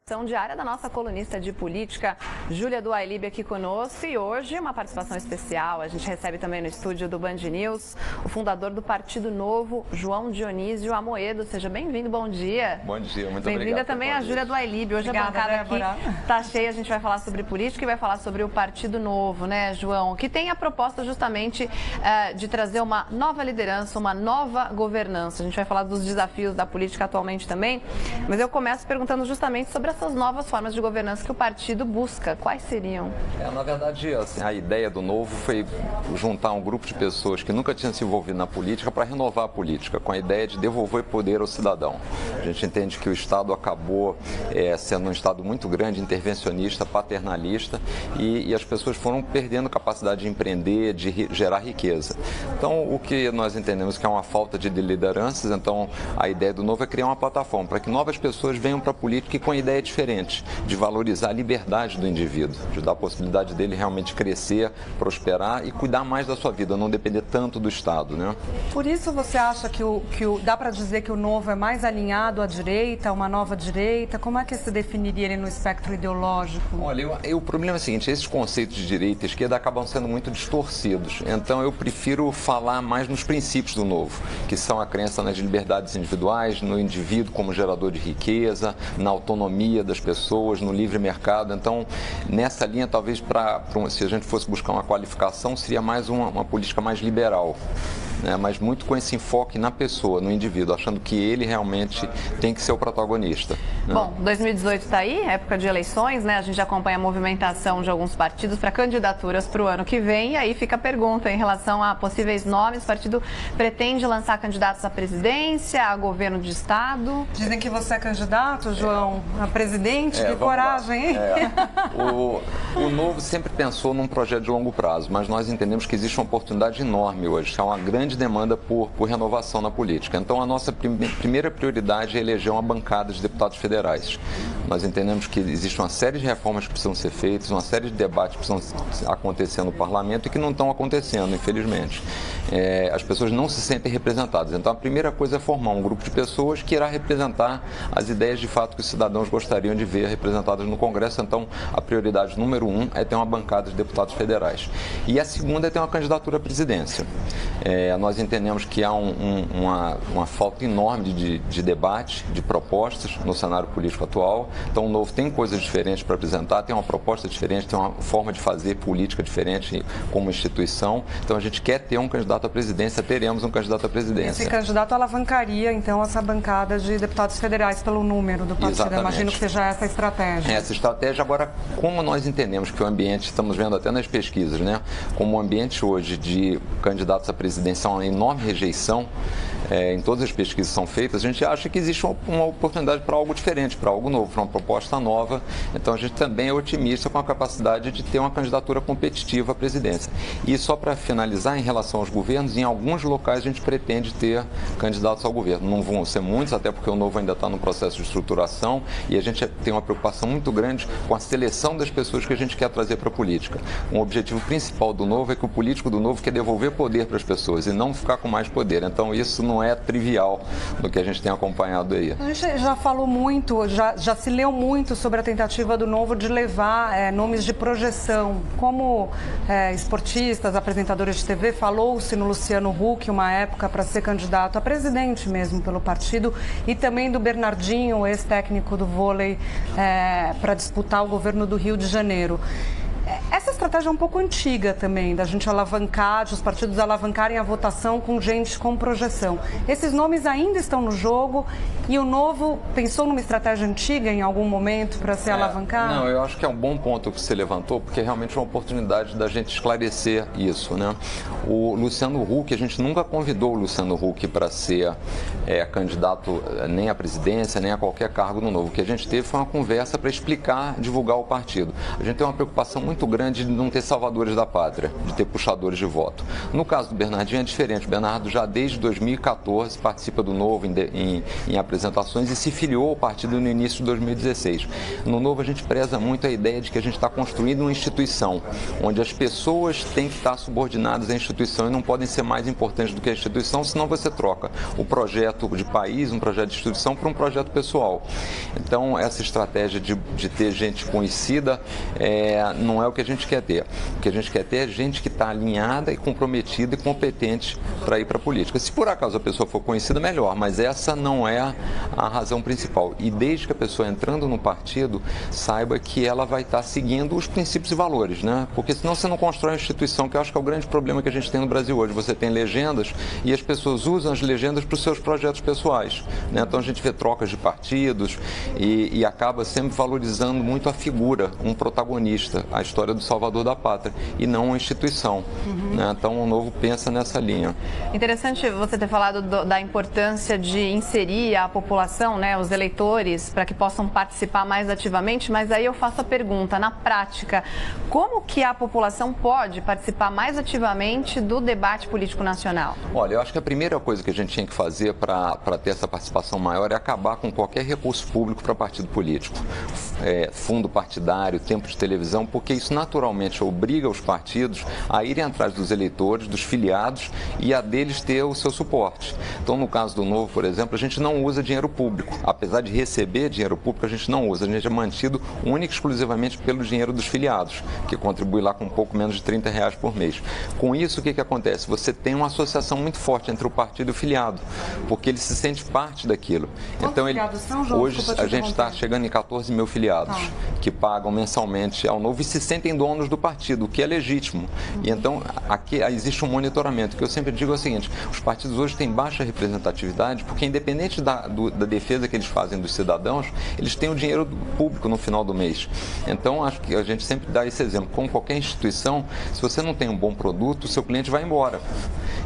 São diária da nossa colunista de política, Júlia do Ailib, aqui conosco, e hoje uma participação especial. A gente recebe também no estúdio do Band News o fundador do Partido Novo, João Dionísio Amoedo. Seja bem-vindo, bom dia. Bom dia, muito obrigado. Bem-vinda também a Júlia do Ailib. Hoje obrigada, a bancada aqui está cheia, a gente vai falar sobre política e vai falar sobre o Partido Novo, né, João? Que tem a proposta justamente de trazer uma nova liderança, uma nova governança. A gente vai falar dos desafios da política atualmente também, mas eu começo perguntando justamente sobre essas novas formas de governança que o partido busca. Quais seriam? Na verdade, assim, a ideia do Novo foi juntar um grupo de pessoas que nunca tinham se envolvido na política para renovar a política, com a ideia de devolver poder ao cidadão. A gente entende que o Estado acabou sendo um Estado muito grande, intervencionista, paternalista, e as pessoas foram perdendo capacidade de empreender, de gerar riqueza. Então, o que nós entendemos que é uma falta de lideranças, então a ideia do Novo é criar uma plataforma para que novas pessoas venham para a política e com a ideia diferente, de valorizar a liberdade do indivíduo, de dar a possibilidade dele realmente crescer, prosperar e cuidar mais da sua vida, não depender tanto do Estado, né? Por isso você acha que dá para dizer que o Novo é mais alinhado à direita, uma nova direita? Como é que se definiria ele no espectro ideológico? Olha, o problema é o seguinte, esses conceitos de direita e esquerda acabam sendo muito distorcidos, então eu prefiro falar mais nos princípios do Novo, que são a crença nas liberdades individuais, no indivíduo como gerador de riqueza, na autonomia das pessoas, no livre mercado. Então, nessa linha, talvez, se a gente fosse buscar uma qualificação, seria mais uma política mais liberal, né? Mas muito com esse enfoque na pessoa, no indivíduo, achando que ele realmente tem que ser o protagonista, né? Bom, 2018 está aí, época de eleições, né? A gente acompanha a movimentação de alguns partidos para candidaturas para o ano que vem, e aí fica a pergunta em relação a possíveis nomes. O partido pretende lançar candidatos à presidência, a governo de estado? Dizem que você é candidato, João, a presidente. Que coragem, hein? O Novo sempre pensou num projeto de longo prazo, mas nós entendemos que existe uma oportunidade enorme hoje, há uma grande demanda por renovação na política. Então, a nossa primeira prioridade é eleger uma bancada de deputados federais. Nós entendemos que existe uma série de reformas que precisam ser feitas, uma série de debates que precisam acontecer no parlamento e que não estão acontecendo, infelizmente. As pessoas não se sentem representadas. Então, a primeira coisa é formar um grupo de pessoas que irá representar as ideias de fato que os cidadãos gostariam de ver representadas no Congresso. Então, a prioridade número 1 é ter uma bancada de deputados federais. E a segunda é ter uma candidatura à presidência. Nós entendemos que há uma falta enorme de debate, de propostas no cenário político atual. Então, o Novo tem coisas diferentes para apresentar, tem uma proposta diferente, tem uma forma de fazer política diferente como instituição. Então, a gente quer ter um candidato à presidência, teremos um candidato à presidência. Esse candidato alavancaria, então, essa bancada de deputados federais pelo número do partido. Exatamente. Eu imagino que seja essa a estratégia. Essa estratégia. Agora, como nós entendemos que o ambiente, estamos vendo até nas pesquisas, né? Como o ambiente hoje de candidatos à presidência é uma enorme rejeição, em todas as pesquisas que são feitas, a gente acha que existe uma oportunidade para algo diferente, para algo novo, para uma proposta nova. Então, a gente também é otimista com a capacidade de ter uma candidatura competitiva à presidência. E só para finalizar, em relação aos governos, em alguns locais a gente pretende ter candidatos ao governo. Não vão ser muitos, até porque o Novo ainda está no processo de estruturação e a gente tem uma preocupação muito grande com a seleção das pessoas que a gente quer trazer para a política. Um objetivo principal do Novo é que o político do Novo quer devolver poder para as pessoas e não ficar com mais poder. Então, isso não é trivial no que a gente tem acompanhado aí. A gente já falou muito, já se leu muito sobre a tentativa do Novo de levar nomes de projeção, como esportistas, apresentadores de TV. Falou-se no Luciano Huck, uma época, para ser candidato a presidente mesmo pelo partido, e também do Bernardinho, ex-técnico do vôlei, para disputar o governo do Rio de Janeiro. Essa estratégia é um pouco antiga também, da gente alavancar, de os partidos alavancarem a votação com gente com projeção. Esses nomes ainda estão no jogo e o Novo pensou numa estratégia antiga em algum momento para se alavancar? Não, eu acho que é um bom ponto que você levantou, porque é realmente uma oportunidade da gente esclarecer isso, né? O Luciano Huck, a gente nunca convidou o Luciano Huck para ser candidato nem à presidência, nem a qualquer cargo no Novo. O que a gente teve foi uma conversa para explicar, divulgar o partido. A gente tem uma preocupação muito grande não ter salvadores da pátria, de ter puxadores de voto. No caso do Bernardinho é diferente. O Bernardo já desde 2014 participa do Novo em apresentações e se filiou ao partido no início de 2016. No Novo a gente preza muito a ideia de que a gente está construindo uma instituição, onde as pessoas têm que estar subordinadas à instituição e não podem ser mais importantes do que a instituição, senão você troca o projeto de país, um projeto de instituição, para um projeto pessoal. Então, essa estratégia de ter gente conhecida não é o que a gente quer ter. O que a gente quer ter é gente que está alinhada e comprometida e competente para ir para a política. Se por acaso a pessoa for conhecida, melhor, mas essa não é a razão principal. E desde que a pessoa entrando no partido, saiba que ela vai estar seguindo os princípios e valores, né? Porque senão você não constrói a instituição, que eu acho que é o grande problema que a gente tem no Brasil hoje. Você tem legendas e as pessoas usam as legendas para os seus projetos pessoais, né? Então a gente vê trocas de partidos e acaba sempre valorizando muito a figura, um protagonista, a história do salvador da pátria, e não a instituição. Né? Então o Novo pensa nessa linha. Interessante você ter falado da importância de inserir a população, né, os eleitores, para que possam participar mais ativamente, mas aí eu faço a pergunta, na prática, como que a população pode participar mais ativamente do debate político nacional? Olha, eu acho que a primeira coisa que a gente tinha que fazer para ter essa participação maior é acabar com qualquer recurso público para partido político. Fundo partidário, tempo de televisão, porque isso naturalmente obriga os partidos a irem atrás dos eleitores, dos filiados e a deles ter o seu suporte. Então, no caso do Novo, por exemplo, a gente não usa dinheiro público. Apesar de receber dinheiro público, a gente não usa. A gente é mantido única e exclusivamente pelo dinheiro dos filiados, que contribui lá com um pouco menos de R$30 por mês. Com isso, o que acontece? Você tem uma associação muito forte entre o partido e o filiado, porque ele se sente parte daquilo. Quantos então, filiados são, João? Hoje a gente está chegando em 14 mil filiados que pagam mensalmente ao Novo e se sentem donos do partido, o que é legítimo. E então, aqui existe um monitoramento, que eu sempre digo é o seguinte: os partidos hoje têm baixa representatividade, porque independente da defesa que eles fazem dos cidadãos, eles têm o dinheiro público no final do mês. Então, acho que a gente sempre dá esse exemplo. Como qualquer instituição, se você não tem um bom produto, o seu cliente vai embora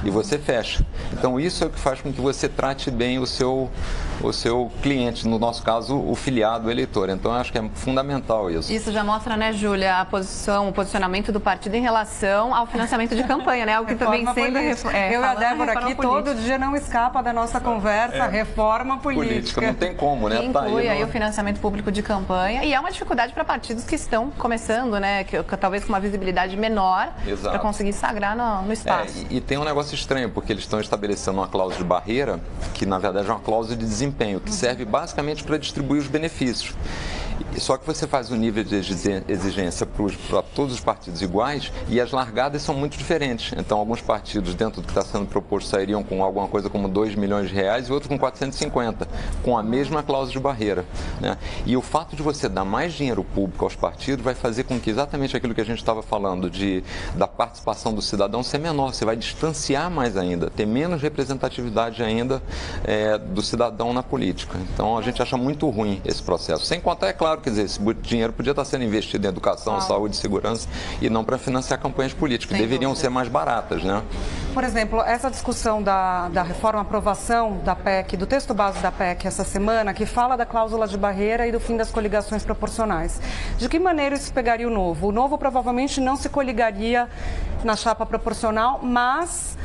e você fecha. Então, isso é o que faz com que você trate bem o seu cliente, no nosso caso, o filiado, o eleitor. Então, acho que é fundamental isso. Isso já mostra, né, Júlia, o posicionamento do partido em relação ao financiamento de campanha, né? O que também sendo... Eu e a Débora aqui, todo dia não escapa da nossa conversa, reforma política. Não tem como, né? Que inclui aí o financiamento público de campanha, e é uma dificuldade para partidos que estão começando, né? Talvez com uma visibilidade menor, para conseguir sagrar no espaço. E tem um negócio estranho, porque eles estão estabelecendo uma cláusula de barreira, que na verdade é uma cláusula de desempenho, que serve basicamente para distribuir os benefícios. Só que você faz um nível de exigência para todos os partidos iguais e as largadas são muito diferentes. Então, alguns partidos, dentro do que está sendo proposto, sairiam com alguma coisa como R$2 milhões e outros com 450, com a mesma cláusula de barreira. Né? E o fato de você dar mais dinheiro público aos partidos vai fazer com que exatamente aquilo que a gente estava falando da participação do cidadão ser menor. Você vai distanciar mais ainda, ter menos representatividade ainda do cidadão na política. Então, a gente acha muito ruim esse processo. Sem contar, é claro, quer dizer, esse dinheiro podia estar sendo investido em educação, saúde e segurança e não para financiar campanhas políticas, que deveriam ser mais baratas, né? Por exemplo, essa discussão da reforma, aprovação da PEC, do texto base da PEC essa semana, que fala da cláusula de barreira e do fim das coligações proporcionais. De que maneira isso pegaria o Novo? O Novo provavelmente não se coligaria na chapa proporcional, mas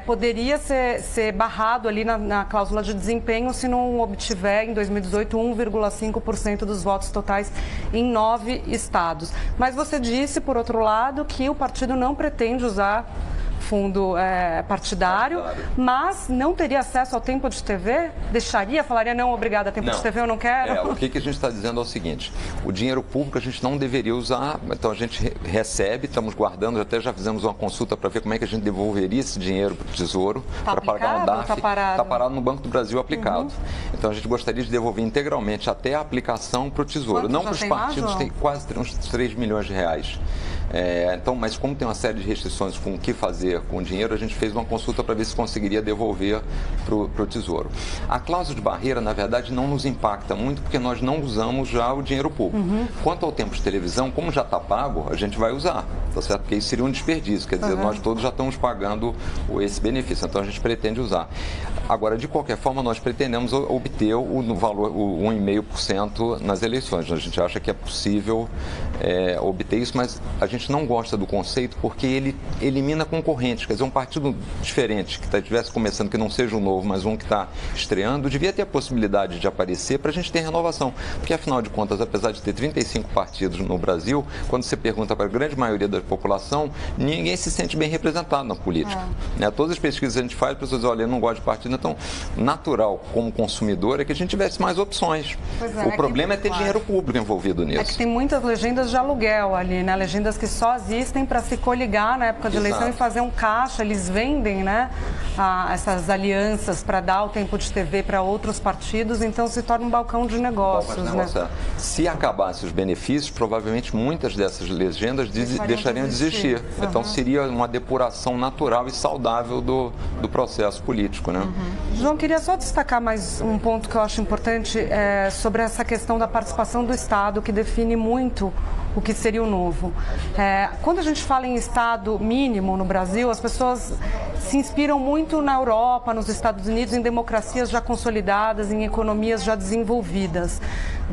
poderia ser barrado ali na cláusula de desempenho se não obtiver em 2018 1,5% dos votos totais em 9 estados. Mas você disse, por outro lado, que o partido não pretende usar fundo partidário, mas não teria acesso ao tempo de TV? Deixaria? Falaria, não, obrigada, tempo de TV eu não quero? O que a gente está dizendo é o seguinte: o dinheiro público a gente não deveria usar, então a gente recebe, estamos guardando, até já fizemos uma consulta para ver como é que a gente devolveria esse dinheiro para o Tesouro, para pagar o DARF. Está parado no Banco do Brasil aplicado. Então a gente gostaria de devolver integralmente até a aplicação para o Tesouro. Quanto não para os partidos, tem quase uns R$3 milhões. Então, mas como tem uma série de restrições com o que fazer com o dinheiro, a gente fez uma consulta para ver se conseguiria devolver para o Tesouro. A cláusula de barreira, na verdade, não nos impacta muito, porque nós não usamos já o dinheiro público. Quanto ao tempo de televisão, como já está pago, a gente vai usar, tá certo? Porque isso seria um desperdício, quer dizer, nós todos já estamos pagando esse benefício, então a gente pretende usar. Agora, de qualquer forma, nós pretendemos obter o valor, o 1,5% nas eleições. A gente acha que é possível obter isso, mas a gente não gosta do conceito porque ele elimina concorrentes. Quer dizer, um partido diferente, que estivesse começando, que não seja o Novo, mas um que está estreando, devia ter a possibilidade de aparecer para a gente ter renovação. Porque, afinal de contas, apesar de ter 35 partidos no Brasil, quando você pergunta para a grande maioria da população, ninguém se sente bem representado na política. Todas as pesquisas que a gente faz, as pessoas dizem, olha, eu não gosto de partido, então natural como consumidor é que a gente tivesse mais opções. O problema é ter dinheiro público envolvido nisso. É que tem muitas legendas de aluguel ali, né? Legendas que só existem para se coligar na época de eleição e fazer um caixa. Eles vendem, né, essas alianças para dar o tempo de TV para outros partidos, então se torna um balcão de negócios. Se acabasse os benefícios, provavelmente muitas dessas legendas deixariam de existir. Então seria uma depuração natural e saudável do processo político, né? João, queria só destacar mais um ponto que eu acho importante sobre essa questão da participação do Estado, que define muito o que seria o Novo. Quando a gente fala em Estado mínimo no Brasil, as pessoas se inspiram muito na Europa, nos Estados Unidos, em democracias já consolidadas, em economias já desenvolvidas.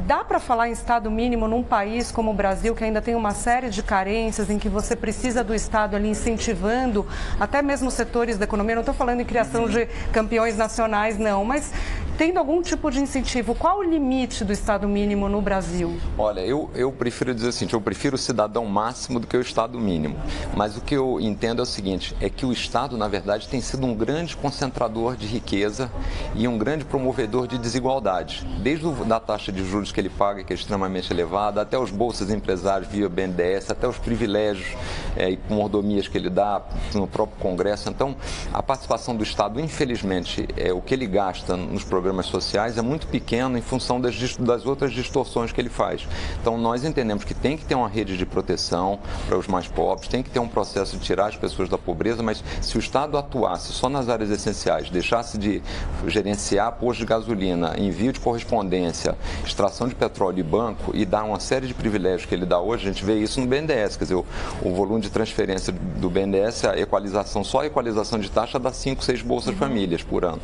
Dá para falar em Estado mínimo num país como o Brasil, que ainda tem uma série de carências, em que você precisa do Estado ali incentivando até mesmo setores da economia? Não estou falando em criação de campeões nacionais, não, mas tendo algum tipo de incentivo. Qual o limite do Estado mínimo no Brasil? Olha, eu prefiro dizer assim, eu prefiro o cidadão máximo do que o Estado mínimo. Mas o que eu entendo é o seguinte, é que o Estado, na verdade, tem sido um grande concentrador de riqueza e um grande promovedor de desigualdade. Desde a taxa de juros que ele paga, que é extremamente elevada, até os bolsas empresários via BNDES, até os privilégios e mordomias que ele dá no próprio Congresso. Então, a participação do Estado, infelizmente, o que ele gasta nos programas sociais é muito pequeno em função das outras distorções que ele faz. Então, nós entendemos que tem que ter uma rede de proteção para os mais pobres, tem que ter um processo de tirar as pessoas da pobreza, mas se o Estado atuasse só nas áreas essenciais, deixasse de gerenciar posto de gasolina, envio de correspondência, extração de petróleo e banco e dar uma série de privilégios que ele dá hoje, a gente vê isso no BNDES, quer dizer, o volume de transferência do BNDES, a equalização, só a equalização de taxa dá 5, 6 bolsas famílias por ano.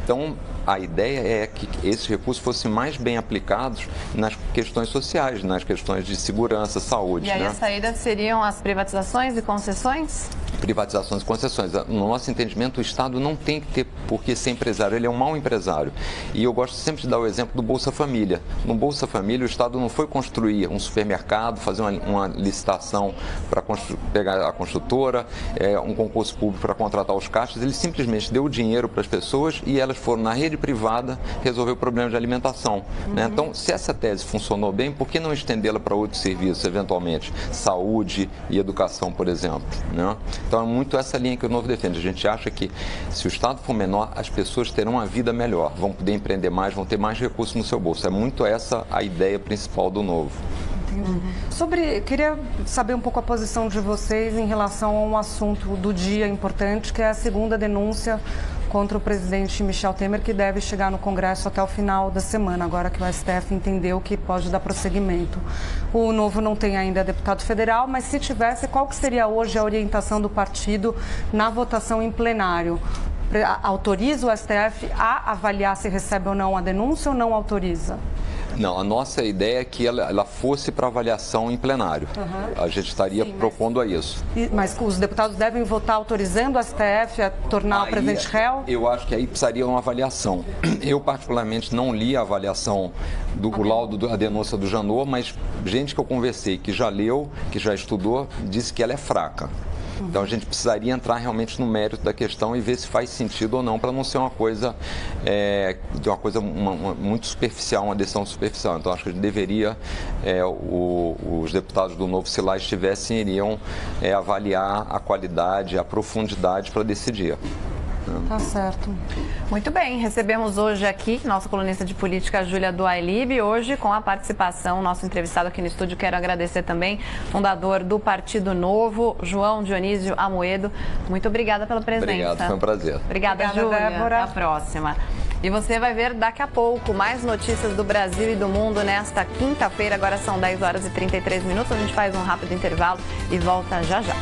Então, a ideia é que esses recursos fossem mais bem aplicados nas questões sociais, nas questões de segurança, saúde. E aí a saída seriam as privatizações e concessões? Privatizações e concessões. No nosso entendimento, o Estado não tem que ter por que ser empresário, ele é um mau empresário. E eu gosto sempre de dar o exemplo do Bolsa Família. No Bolsa Família, o Estado não foi construir um supermercado, fazer uma licitação para pegar a construtora, um concurso público para contratar os caixas, ele simplesmente deu o dinheiro para as pessoas e elas foram na rede privada resolver o problema de alimentação. Né? Então, se essa tese funcionou bem, por que não estendê-la para outros serviços, eventualmente? Saúde e educação, por exemplo. Né? Então, é muito essa linha que o Novo defende. A gente acha que se o Estado for menor, as pessoas terão uma vida melhor, vão poder empreender mais, vão ter mais recursos no seu bolso. É muito essa a ideia principal do Novo. Queria saber um pouco a posição de vocês em relação a um assunto do dia importante, que é a segunda denúncia contra o presidente Michel Temer, que deve chegar no Congresso até o final da semana, agora que o STF entendeu que pode dar prosseguimento. O Novo não tem ainda deputado federal, mas se tivesse, qual que seria hoje a orientação do partido na votação em plenário? Autoriza o STF a avaliar se recebe ou não a denúncia ou não autoriza? Não, a nossa ideia é que ela fosse para avaliação em plenário. A gente estaria propondo a isso. Mas os deputados devem votar autorizando o STF a tornar o presidente réu? Eu acho que aí precisaria uma avaliação. Eu, particularmente, não li a avaliação do laudo da denúncia do Janot, mas gente que eu conversei, que já leu, que já estudou, disse que ela é fraca. Então a gente precisaria entrar realmente no mérito da questão e ver se faz sentido ou não, para não ser uma coisa, muito superficial, uma decisão superficial. Então acho que a gente deveria, os deputados do Novo, se lá estivessem, iriam avaliar a qualidade, a profundidade para decidir. Tá certo. Muito bem, recebemos hoje aqui nossa colunista de política, Júlia Duailib, hoje com a participação, nosso entrevistado aqui no estúdio. Quero agradecer também, fundador do Partido Novo, João Dionísio Amoedo. Muito obrigada pela presença. Obrigado, foi um prazer. Obrigada, Júlia. Até a próxima. E você vai ver daqui a pouco mais notícias do Brasil e do mundo nesta quinta-feira. Agora são 10 horas e 33 minutos. A gente faz um rápido intervalo e volta já já.